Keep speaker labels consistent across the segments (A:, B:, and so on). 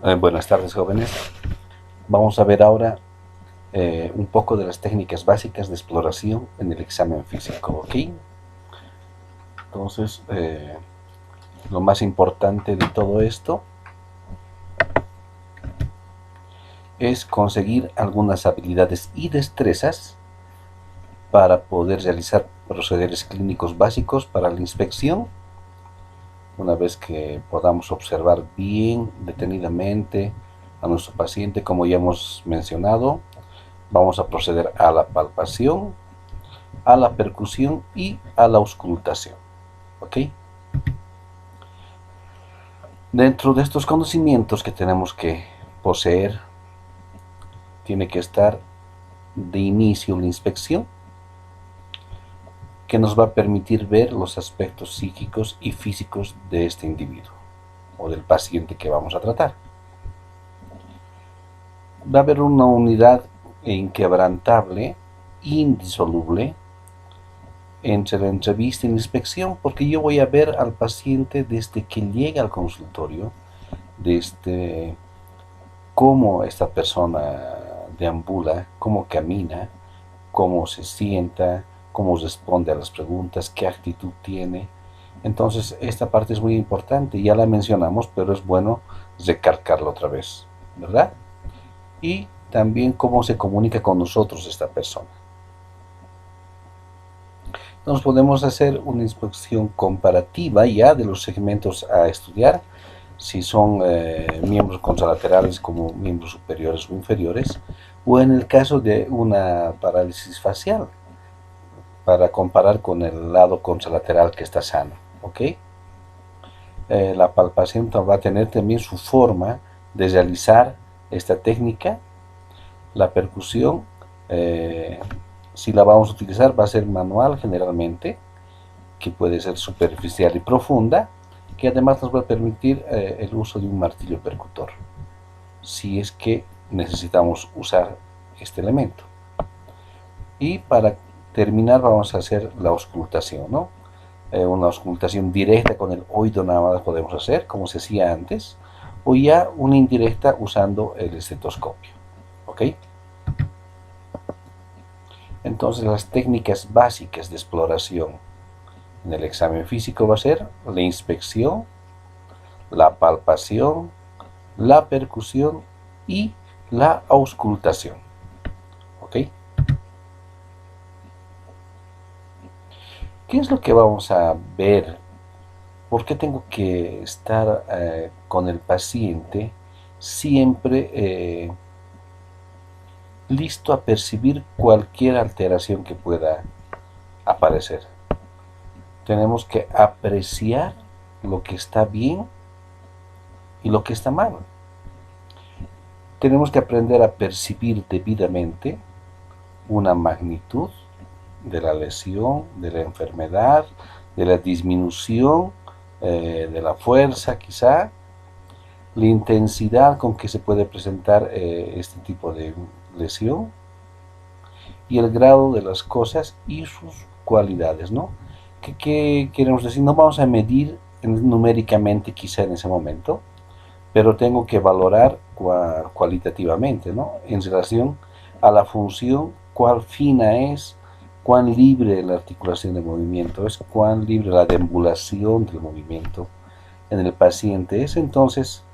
A: Buenas tardes, jóvenes. Vamos a ver ahora un poco de las técnicas básicas de exploración en el examen físico, ¿ok? Entonces, lo más importante de todo esto es conseguir algunas habilidades y destrezas para poder realizar procederes clínicos básicos para la inspección. Una vez que podamos observar bien detenidamente a nuestro paciente, como ya hemos mencionado, vamos a proceder a la palpación, a la percusión y a la auscultación. ¿Ok? Dentro de estos conocimientos que tenemos que poseer, tiene que estar de inicio la inspección, que nos va a permitir ver los aspectos psíquicos y físicos de este individuo o del paciente que vamos a tratar. Va a haber una unidad inquebrantable, indisoluble, entre la entrevista y la inspección, porque yo voy a ver al paciente desde que llega al consultorio, desde cómo esta persona deambula, cómo camina, cómo se sienta, cómo responde a las preguntas, qué actitud tiene. Entonces, esta parte es muy importante, ya la mencionamos, pero es bueno recalcarla otra vez, ¿verdad? Y también cómo se comunica con nosotros esta persona. Entonces podemos hacer una inspección comparativa ya de los segmentos a estudiar, si son miembros contralaterales como miembros superiores o inferiores, o en el caso de una parálisis facial, para comparar con el lado contralateral que está sano, ¿ok? La palpación va a tener también su forma de realizar esta técnica. La percusión, si la vamos a utilizar, va a ser manual generalmente, que puede ser superficial y profunda, que además nos va a permitir el uso de un martillo percutor, si es que necesitamos usar este elemento. Y para terminar vamos a hacer la auscultación, ¿no? Una auscultación directa con el oído nada más podemos hacer, como se hacía antes, o ya una indirecta usando el estetoscopio, ¿ok? Entonces las técnicas básicas de exploración en el examen físico va a ser la inspección, la palpación, la percusión y la auscultación, ¿ok? ¿Qué es lo que vamos a ver? ¿Por qué tengo que estar con el paciente siempre listo a percibir cualquier alteración que pueda aparecer? Tenemos que apreciar lo que está bien y lo que está mal. Tenemos que aprender a percibir debidamente una magnitud de la lesión, de la enfermedad, de la disminución de la fuerza quizá, la intensidad con que se puede presentar este tipo de lesión y el grado de las cosas y sus cualidades, ¿no? ¿Qué queremos decir? No vamos a medir numéricamente quizá en ese momento, pero tengo que valorar cualitativamente, ¿no? En relación a la función, cuán fina es, cuán libre la articulación de movimiento es, cuán libre la deambulación del movimiento en el paciente es. Entonces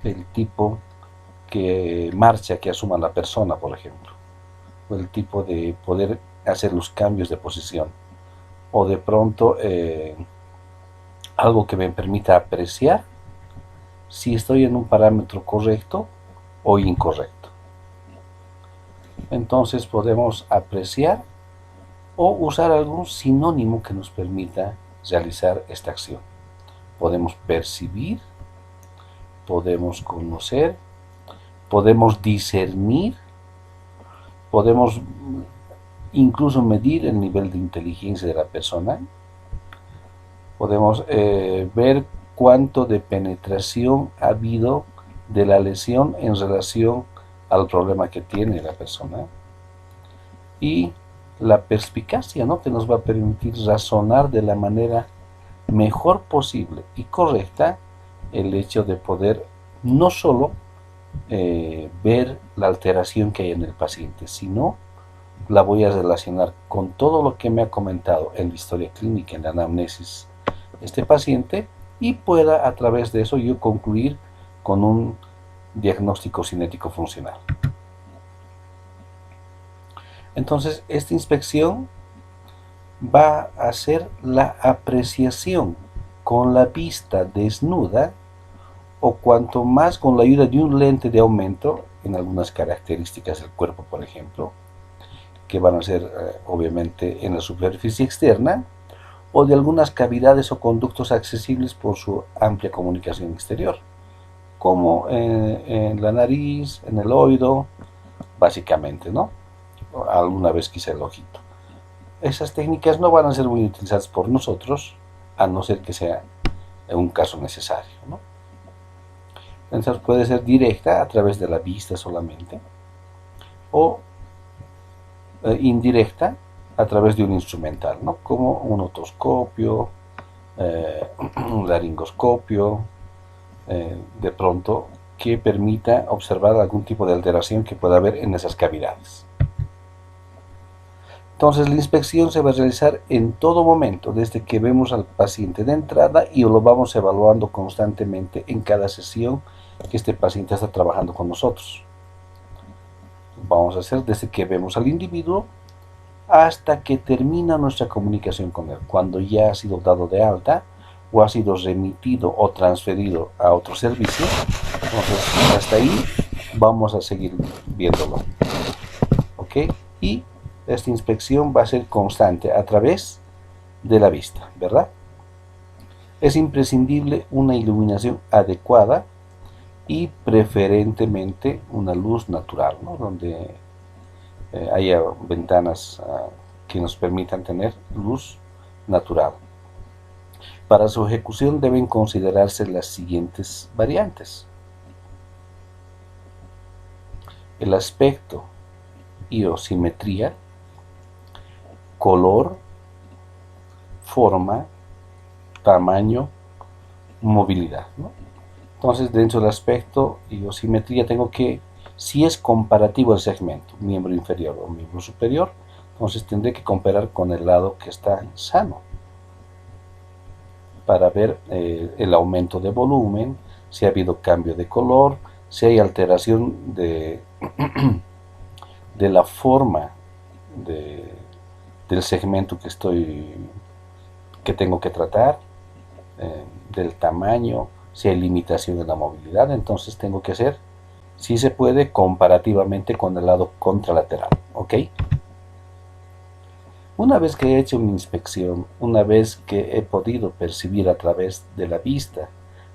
A: el tipo que marcha que asuma la persona, por ejemplo, o el tipo de poder hacer los cambios de posición, o de pronto algo que me permita apreciar si estoy en un parámetro correcto o incorrecto. Entonces podemos apreciar o usar algún sinónimo que nos permita realizar esta acción. Podemos percibir, podemos conocer, podemos discernir, podemos incluso medir el nivel de inteligencia de la persona, podemos ver cuánto de penetración ha habido de la lesión en relación al problema que tiene la persona, y la perspicacia, ¿no?, que nos va a permitir razonar de la manera mejor posible y correcta el hecho de poder no solo ver la alteración que hay en el paciente, sino la voy a relacionar con todo lo que me ha comentado en la historia clínica, en la anamnesis este paciente, y pueda a través de eso yo concluir con un diagnóstico cinético funcional. Entonces, esta inspección va a ser la apreciación con la vista desnuda, o cuanto más con la ayuda de un lente de aumento en algunas características del cuerpo, por ejemplo, que van a ser obviamente en la superficie externa, o de algunas cavidades o conductos accesibles por su amplia comunicación exterior, como en la nariz, en el oído, básicamente, ¿no? Alguna vez quizá el ojito. Esas técnicas no van a ser muy utilizadas por nosotros, a no ser que sea un caso necesario, ¿no? Entonces puede ser directa a través de la vista solamente, o indirecta a través de un instrumental, ¿no? Como un otoscopio, un laringoscopio, de pronto, que permita observar algún tipo de alteración que pueda haber en esas cavidades. Entonces la inspección se va a realizar en todo momento, desde que vemos al paciente de entrada, y lo vamos evaluando constantemente en cada sesión que este paciente está trabajando con nosotros. Vamos a hacer desde que vemos al individuo hasta que termina nuestra comunicación con él, cuando ya ha sido dado de alta o ha sido remitido o transferido a otro servicio. Entonces hasta ahí vamos a seguir viéndolo, ¿ok? Y esta inspección va a ser constante a través de la vista, ¿verdad? Es imprescindible una iluminación adecuada y preferentemente una luz natural, ¿no? Donde haya ventanas que nos permitan tener luz natural. Para su ejecución deben considerarse las siguientes variantes: el aspecto y o simetría, color, forma, tamaño, movilidad, ¿no? Entonces, dentro del aspecto y o simetría tengo que, si es comparativo el segmento, miembro inferior o miembro superior, entonces tendré que comparar con el lado que está sano, para ver el aumento de volumen, si ha habido cambio de color, si hay alteración de la forma del segmento que tengo que tratar, del tamaño, si hay limitación en la movilidad. Entonces tengo que hacer, si se puede, comparativamente con el lado contralateral, ¿ok? Una vez que he hecho una inspección, una vez que he podido percibir a través de la vista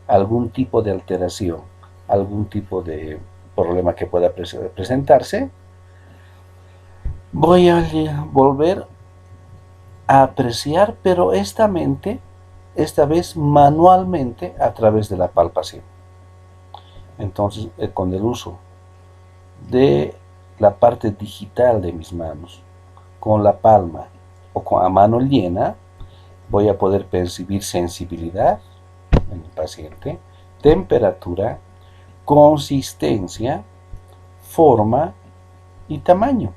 A: algún tipo de alteración, algún tipo de problema que pueda presentarse, voy a volver a apreciar, pero esta vez manualmente, a través de la palpación. Entonces, con el uso de la parte digital de mis manos, con la palma o a mano llena, voy a poder percibir sensibilidad en el paciente, temperatura, consistencia, forma y tamaño.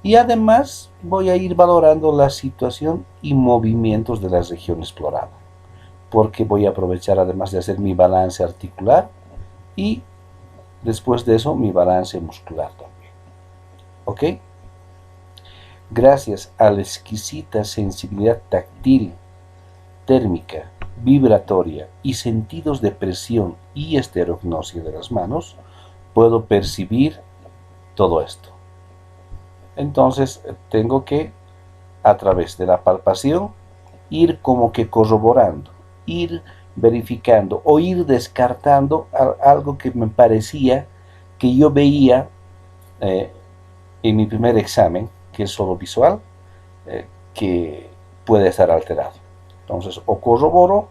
A: Y además voy a ir valorando la situación y movimientos de la región explorada, porque voy a aprovechar, además de hacer mi balance articular, y después de eso mi balance muscular también, ¿ok? Gracias a la exquisita sensibilidad táctil, térmica, vibratoria y sentidos de presión y esterognosia de las manos, puedo percibir todo esto. Entonces tengo que, a través de la palpación, ir como que corroborando, ir verificando o ir descartando algo que me parecía que yo veía en mi primer examen, que es solo visual, que puede estar alterado. Entonces, o corroboro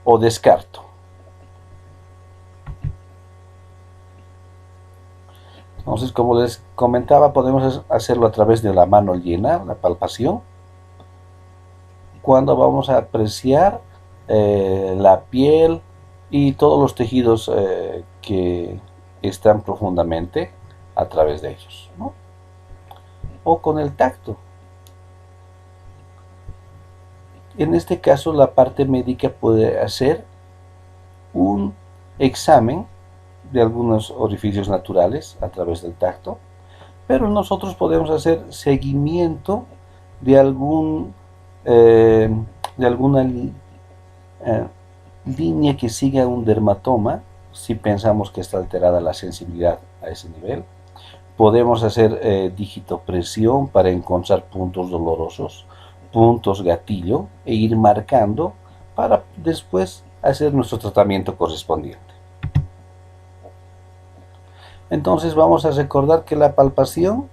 A: o descarto. Entonces, como les comentaba, podemos hacerlo a través de la mano llena, la palpación, cuando vamos a apreciar la piel y todos los tejidos que están profundamente a través de ellos, ¿no? O con el tacto. En este caso, la parte médica puede hacer un examen de algunos orificios naturales a través del tacto, pero nosotros podemos hacer seguimiento de alguna línea que siga un dermatoma, si pensamos que está alterada la sensibilidad a ese nivel. Podemos hacer digitopresión para encontrar puntos dolorosos, puntos gatillo, e ir marcando para después hacer nuestro tratamiento correspondiente. Entonces vamos a recordar que la palpación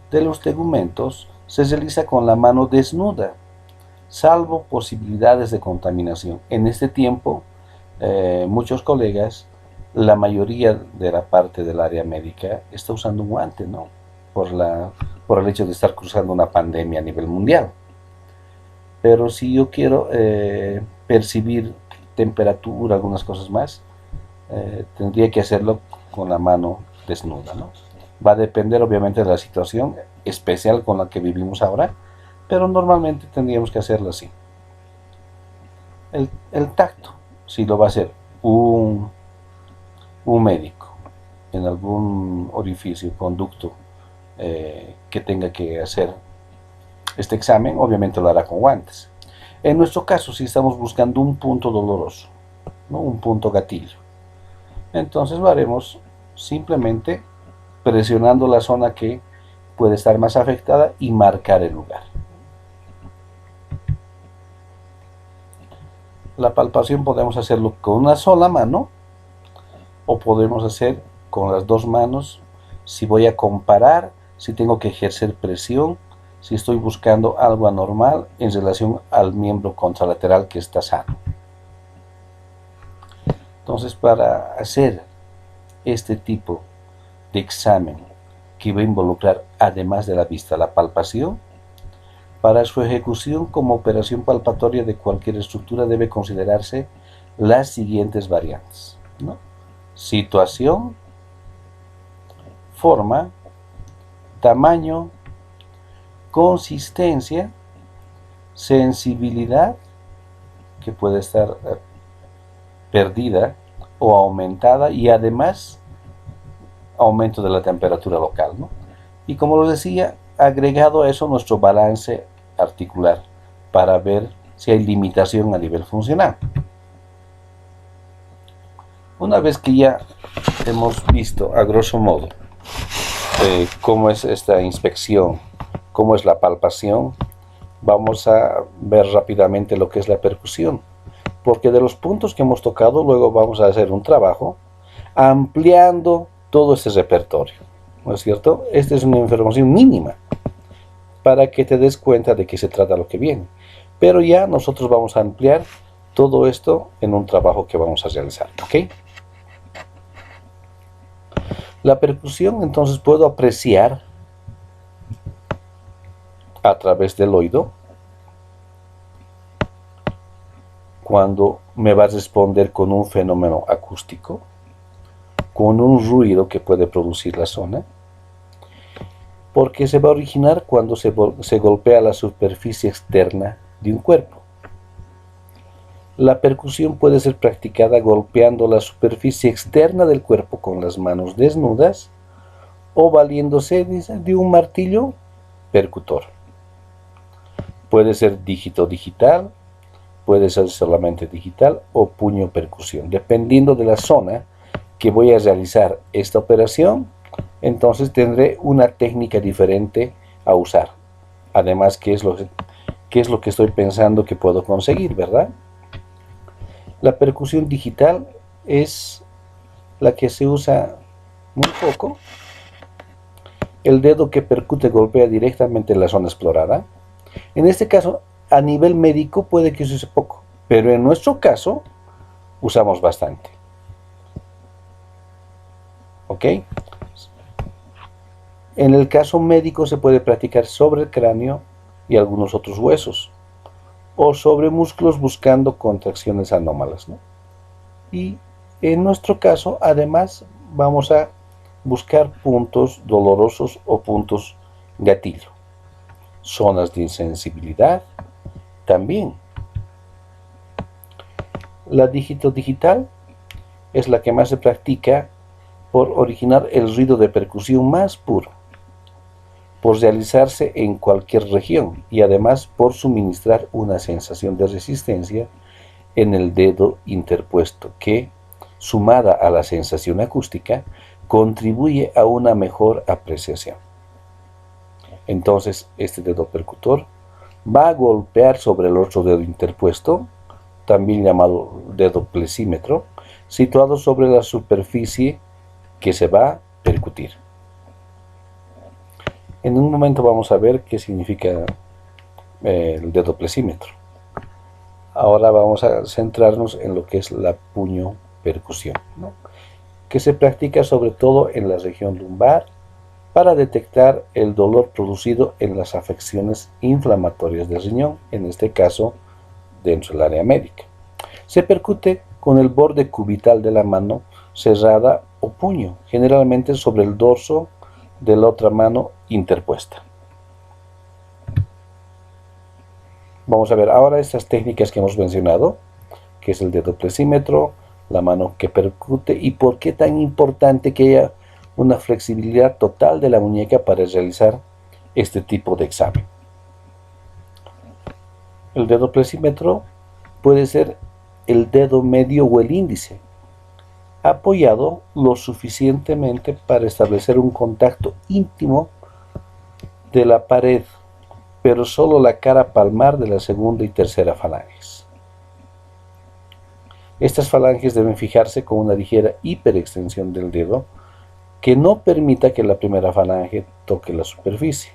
A: de los tegumentos se realiza con la mano desnuda, salvo posibilidades de contaminación. En este tiempo, muchos colegas, la mayoría de la parte del área médica está usando un guante, ¿no? Por el hecho de estar cruzando una pandemia a nivel mundial. Pero si yo quiero percibir temperatura, algunas cosas más, tendría que hacerlo con la mano desnuda, ¿no? Va a depender obviamente de la situación especial con la que vivimos ahora, pero normalmente tendríamos que hacerlo así. El tacto, si lo va a hacer un médico en algún orificio, conducto que tenga que hacer este examen, obviamente lo hará con guantes. En nuestro caso, si estamos buscando un punto doloroso, ¿no? Un punto gatillo, entonces lo haremos simplemente presionando la zona que puede estar más afectada y marcar el lugar. La palpación podemos hacerlo con una sola mano o podemos hacer con las dos manos si voy a comparar, si tengo que ejercer presión, si estoy buscando algo anormal en relación al miembro contralateral que está sano. Entonces, para hacer este tipo de examen que va a involucrar, además de la vista, la palpación, para su ejecución como operación palpatoria de cualquier estructura debe considerarse las siguientes variantes, ¿no? Situación, forma, tamaño, consistencia, sensibilidad, que puede estar perdida o aumentada, y además aumento de la temperatura local, ¿no? Y como lo decía, agregado a eso nuestro balance articular para ver si hay limitación a nivel funcional. Una vez que ya hemos visto a grosso modo cómo es esta inspección, cómo es la palpación, vamos a ver rápidamente lo que es la percusión, porque de los puntos que hemos tocado luego vamos a hacer un trabajo ampliando todo este repertorio, ¿no es cierto? Esta es una información mínima para que te des cuenta de qué se trata lo que viene, pero ya nosotros vamos a ampliar todo esto en un trabajo que vamos a realizar, ¿ok? La percusión, entonces, puedo apreciar a través del oído cuando me va a responder con un fenómeno acústico, con un ruido que puede producir la zona, porque se va a originar cuando se golpea la superficie externa de un cuerpo. La percusión puede ser practicada golpeando la superficie externa del cuerpo con las manos desnudas o valiéndose de un martillo percutor. Puede ser dígito digital, puede ser solamente digital o puño percusión. Dependiendo de la zona que voy a realizar esta operación, entonces tendré una técnica diferente a usar. Además, ¿qué es lo que estoy pensando que puedo conseguir, verdad? La percusión digital es la que se usa muy poco. El dedo que percute golpea directamente en la zona explorada. En este caso, a nivel médico puede que se use poco, pero en nuestro caso usamos bastante. ¿Ok? En el caso médico se puede practicar sobre el cráneo y algunos otros huesos, o sobre músculos buscando contracciones anómalas, ¿no? Y en nuestro caso, además, vamos a buscar puntos dolorosos o puntos gatillo. Zonas de insensibilidad también. La dígito digital es la que más se practica por originar el ruido de percusión más puro, por realizarse en cualquier región y además por suministrar una sensación de resistencia en el dedo interpuesto que, sumada a la sensación acústica, contribuye a una mejor apreciación. Entonces, este dedo percutor va a golpear sobre el otro dedo interpuesto, también llamado dedo plesímetro, situado sobre la superficie que se va a percutir. En un momento vamos a ver qué significa el dedo plesímetro. Ahora vamos a centrarnos en lo que es la puño percusión, ¿no? Que se practica sobre todo en la región lumbar para detectar el dolor producido en las afecciones inflamatorias del riñón, en este caso dentro del área médica. Se percute con el borde cubital de la mano cerrada o puño, generalmente sobre el dorso de la otra mano interpuesta. Vamos a ver ahora estas técnicas que hemos mencionado, que es el dedo plesímetro, la mano que percute y por qué tan importante que haya una flexibilidad total de la muñeca para realizar este tipo de examen. El dedo plesímetro puede ser el dedo medio o el índice, apoyado lo suficientemente para establecer un contacto íntimo de la pared, pero solo la cara palmar de la segunda y tercera falanges. Estas falanges deben fijarse con una ligera hiperextensión del dedo que no permita que la primera falange toque la superficie.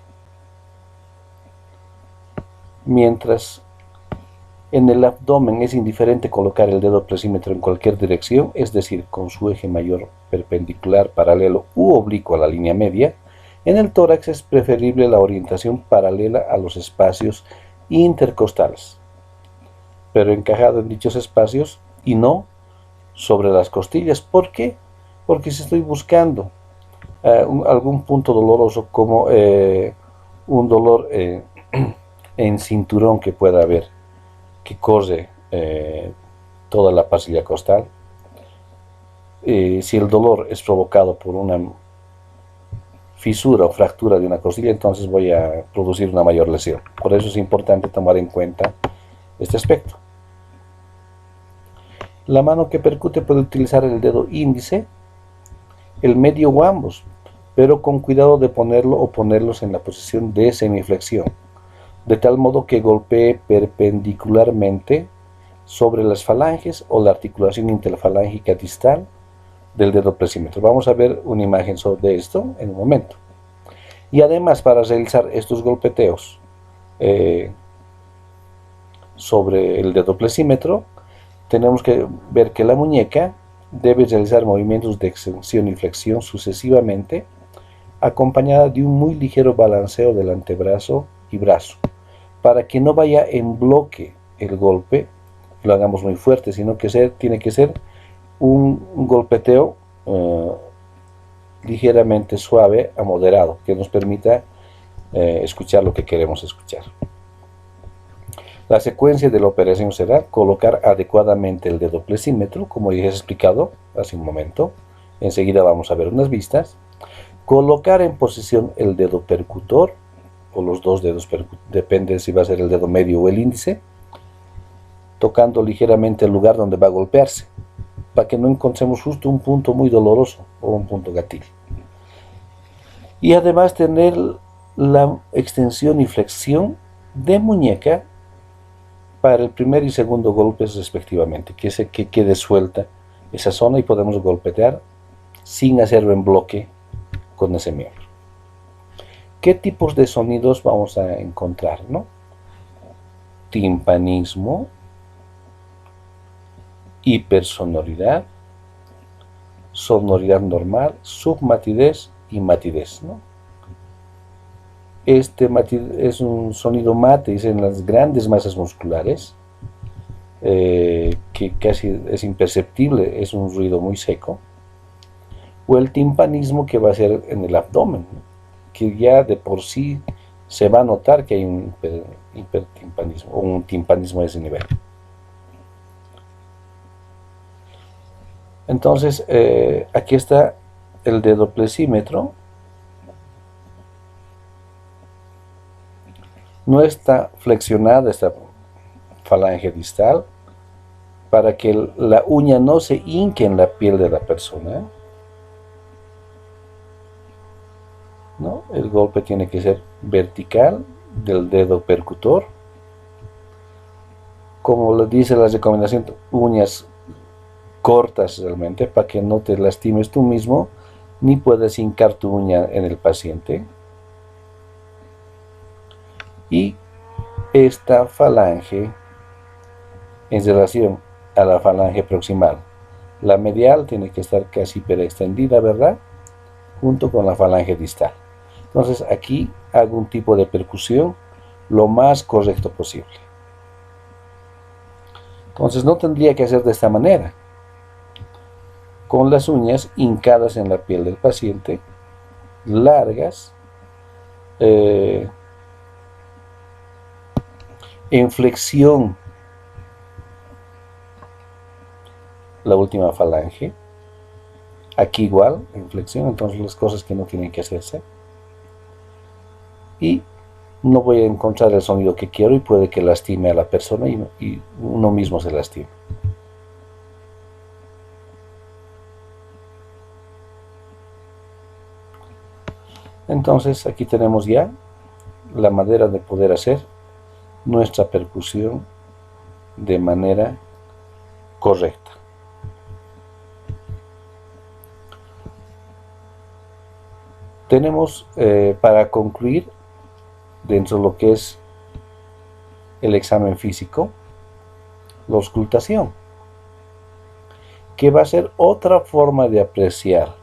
A: Mientras en el abdomen es indiferente colocar el dedo plesímetro en cualquier dirección, es decir, con su eje mayor perpendicular, paralelo u oblicuo a la línea media, en el tórax es preferible la orientación paralela a los espacios intercostales, pero encajado en dichos espacios y no sobre las costillas. ¿Por qué? Porque si estoy buscando algún punto doloroso como un dolor en cinturón que pueda haber, que corre toda la pasilla costal, si el dolor es provocado por una fisura o fractura de una costilla, entonces voy a producir una mayor lesión. Por eso es importante tomar en cuenta este aspecto. La mano que percute puede utilizar el dedo índice, el medio o ambos, pero con cuidado de ponerlo o ponerlos en la posición de semiflexión, de tal modo que golpee perpendicularmente sobre las falanges o la articulación interfalángica distal del dedo plesímetro. Vamos a ver una imagen sobre esto en un momento. Y además, para realizar estos golpeteos sobre el dedo plesímetro, tenemos que ver que la muñeca debe realizar movimientos de extensión y flexión sucesivamente, acompañada de un muy ligero balanceo del antebrazo y brazo, para que no vaya en bloque el golpe, lo hagamos muy fuerte, sino que tiene que ser un golpeteo ligeramente suave a moderado, que nos permita escuchar lo que queremos escuchar. La secuencia de la operación será colocar adecuadamente el dedo plesímetro, como ya he explicado hace un momento. Enseguida vamos a ver unas vistas. Colocar en posición el dedo percutor, o los dos dedos, depende si va a ser el dedo medio o el índice, tocando ligeramente el lugar donde va a golpearse, para que no encontremos justo un punto muy doloroso o un punto gatillo. Y además tener la extensión y flexión de muñeca para el primer y segundo golpes respectivamente, que quede suelta esa zona y podemos golpetear sin hacerlo en bloque con ese miembro. ¿Qué tipos de sonidos vamos a encontrar, no? Timpanismo, hipersonoridad, sonoridad normal, submatidez y matidez, ¿no? Este es un sonido mate, es en las grandes masas musculares, que casi es imperceptible, es un ruido muy seco. o el timpanismo, que va a ser en el abdomen, ¿no? Que ya de por sí se va a notar que hay un hipertimpanismo o un timpanismo de ese nivel. Entonces, aquí está el dedoplesímetro. No está flexionada esta falange distal para que la uña no se hinque en la piel de la persona, ¿no? El golpe tiene que ser vertical del dedo percutor. Como lo dice la recomendación, uñas cortas realmente para que no te lastimes tú mismo ni puedas hincar tu uña en el paciente. Y esta falange en relación a la falange proximal, la medial tiene que estar casi hiperextendida, ¿verdad? Junto con la falange distal. Entonces aquí hago un tipo de percusión lo más correcto posible. Entonces no tendría que hacer de esta manera, con las uñas hincadas en la piel del paciente, largas, en flexión la última falange, aquí igual, en flexión, entonces las cosas que no tienen que hacerse. Y no voy a encontrar el sonido que quiero y puede que lastime a la persona y uno mismo se lastime. Entonces aquí tenemos ya la manera de poder hacer nuestra percusión de manera correcta. Tenemos para concluir dentro de lo que es el examen físico, la auscultación, que va a ser otra forma de apreciar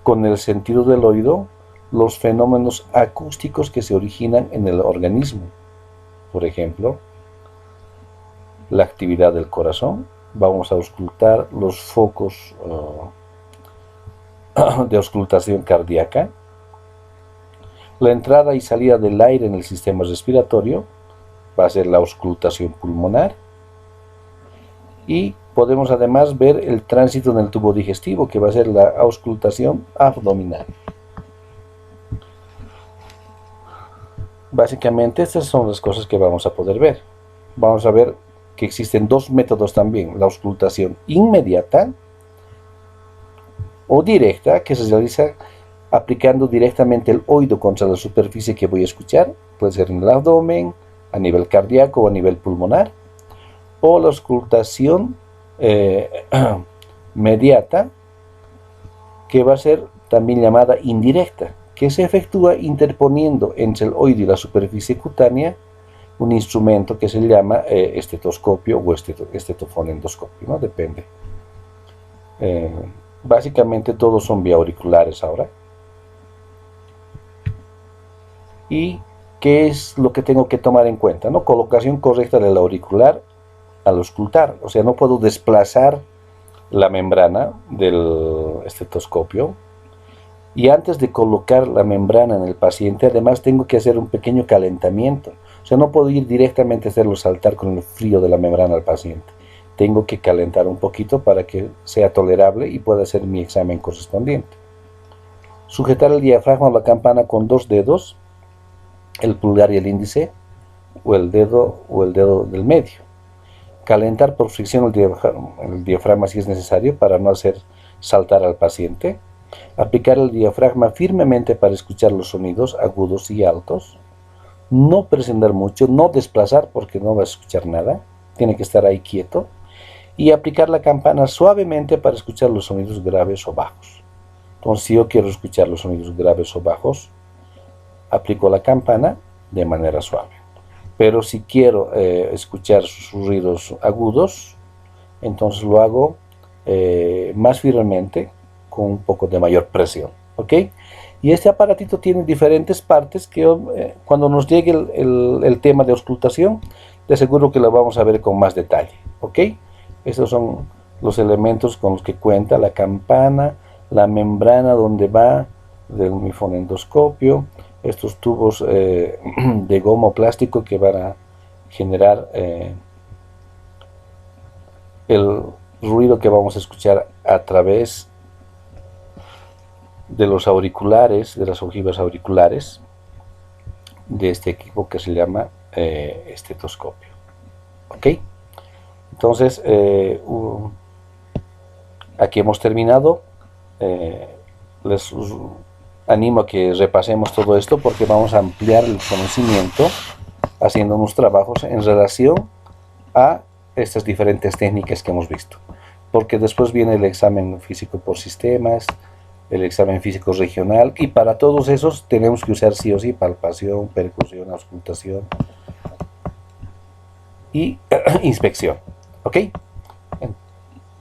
A: con el sentido del oído los fenómenos acústicos que se originan en el organismo. Por ejemplo, la actividad del corazón. Vamos a auscultar los focos de auscultación cardíaca, la entrada y salida del aire en el sistema respiratorio, va a ser la auscultación pulmonar, y podemos además ver el tránsito en el tubo digestivo, que va a ser la auscultación abdominal. Básicamente estas son las cosas que vamos a poder ver. Vamos a ver que existen dos métodos también: la auscultación inmediata o directa, que se realiza aplicando directamente el oído contra la superficie que voy a escuchar, puede ser en el abdomen, a nivel cardíaco o a nivel pulmonar, o la auscultación mediata, que va a ser también llamada indirecta, que se efectúa interponiendo entre el oído y la superficie cutánea un instrumento que se llama estetoscopio o estetofonendoscopio, ¿no? Depende. Básicamente todos son vía auriculares ahora. ¿Y qué es lo que tengo que tomar en cuenta, ¿no? Colocación correcta del auricular al auscultar. O sea, no puedo desplazar la membrana del estetoscopio. Y antes de colocar la membrana en el paciente, además tengo que hacer un pequeño calentamiento. O sea, no puedo ir directamente a hacerlo saltar con el frío de la membrana al paciente. Tengo que calentar un poquito para que sea tolerable y pueda hacer mi examen correspondiente. Sujetar el diafragma o la campana con dos dedos, el pulgar y el índice, o el dedo del medio. Calentar por fricción el diafragma si es necesario para no hacer saltar al paciente. Aplicar el diafragma firmemente para escuchar los sonidos agudos y altos. No presionar mucho, no desplazar porque no va a escuchar nada. Tiene que estar ahí quieto. Y aplicar la campana suavemente para escuchar los sonidos graves o bajos. Entonces, si yo quiero escuchar los sonidos graves o bajos, aplico la campana de manera suave. Pero si quiero escuchar sus ruidos agudos, entonces lo hago más firmemente, con un poco de mayor presión, ¿ok? Y este aparatito tiene diferentes partes que cuando nos llegue el tema de auscultación, de seguro que lo vamos a ver con más detalle, ¿ok? Estos son los elementos con los que cuenta la campana, la membrana donde va mi fonendoscopio, estos tubos de goma o plástico que van a generar el ruido que vamos a escuchar a través de los auriculares, de las ojivas auriculares de este equipo que se llama estetoscopio. ¿Ok? Entonces, aquí hemos terminado. Les animo a que repasemos todo esto porque vamos a ampliar el conocimiento haciendo unos trabajos en relación a estas diferentes técnicas que hemos visto, porque después viene el examen físico por sistemas, el examen físico regional, y para todos esos tenemos que usar sí o sí palpación, percusión, auscultación y inspección. ¿Ok?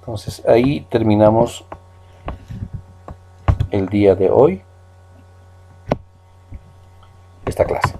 A: Entonces ahí terminamos el día de hoy esta clase.